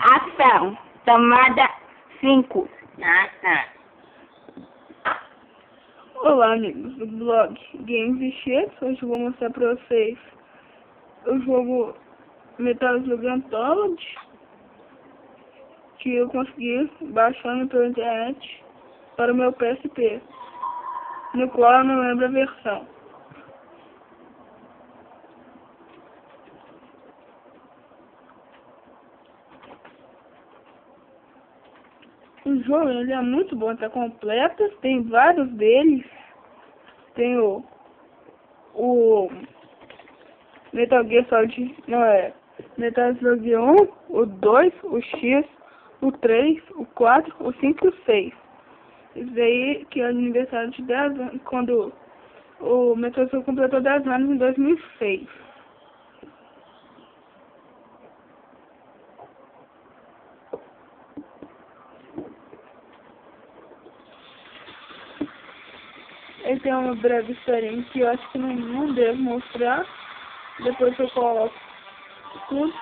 Ação. Tomada 5. Olá, amigos do blog Games e Cheats. Hoje eu vou mostrar pra vocês o jogo Metal Slug Anthology, que eu consegui baixando pela internet para o meu PSP, no qual eu não lembro a versão. O jogo ele é muito bom, tá completo, tem vários deles. Tem o Metal Gear Solid, Metal Slug 1, o 2, o X, o 3, o 4, o 5 e o 6. Isso daí que é o aniversário de 10 anos, quando o Metal Slug completou 10 anos em 2006. Ele tem uma breve historinha que eu acho que não devo mostrar. Depois eu coloco tudo.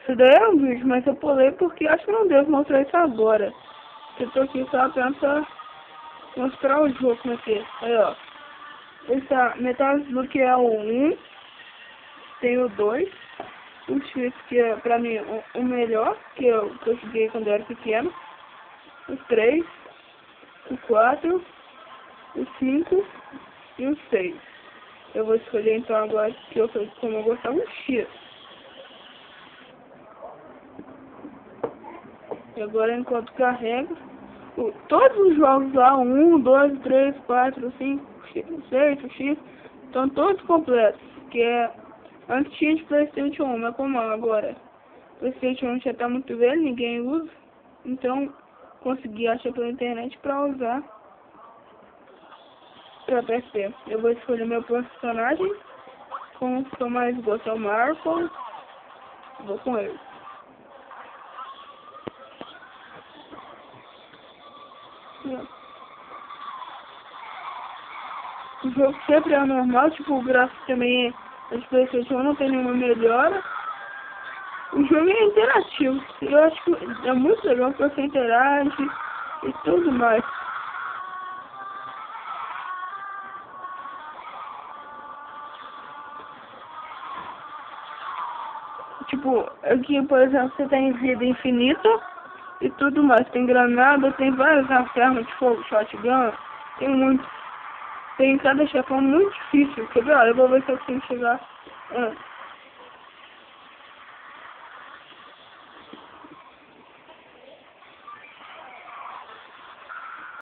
Isso daí é um vídeo, mas eu pulei porque acho que não devo mostrar isso agora. Eu tô aqui só apenas pra mostrar o jogo como é que é. Aí, ó. Esse Metal Slug é o 1, tem o 2, o X que é pra mim o melhor, que eu joguei quando eu era pequeno, o 3, o 4, o 5 e o 6. Eu vou escolher então agora que eu como eu gostava o X. E agora enquanto carrega, todos os jogos lá, 1, 2, 3, 4, 5, 6, o X, estão todos completos, que é antes tinha de PlayStation 1, mas como agora PlayStation 1 já tá muito velho, ninguém usa, então consegui achar pela internet pra usar pra PSP. Eu vou escolher meu personagem, como que eu mais gosto é o Marco, vou com ele. O jogo sempre é normal, tipo, o gráfico também de PlayStation não tem nenhuma melhora. O jogo é interativo, eu acho que é muito legal que você interage e tudo mais. Tipo, aqui, por exemplo, você tem vida infinita e tudo mais. Tem granada, tem várias armas de fogo, shotgun, tem muito. Tem cada chefão muito difícil, quer ver? Olha, eu vou ver se eu consigo chegar.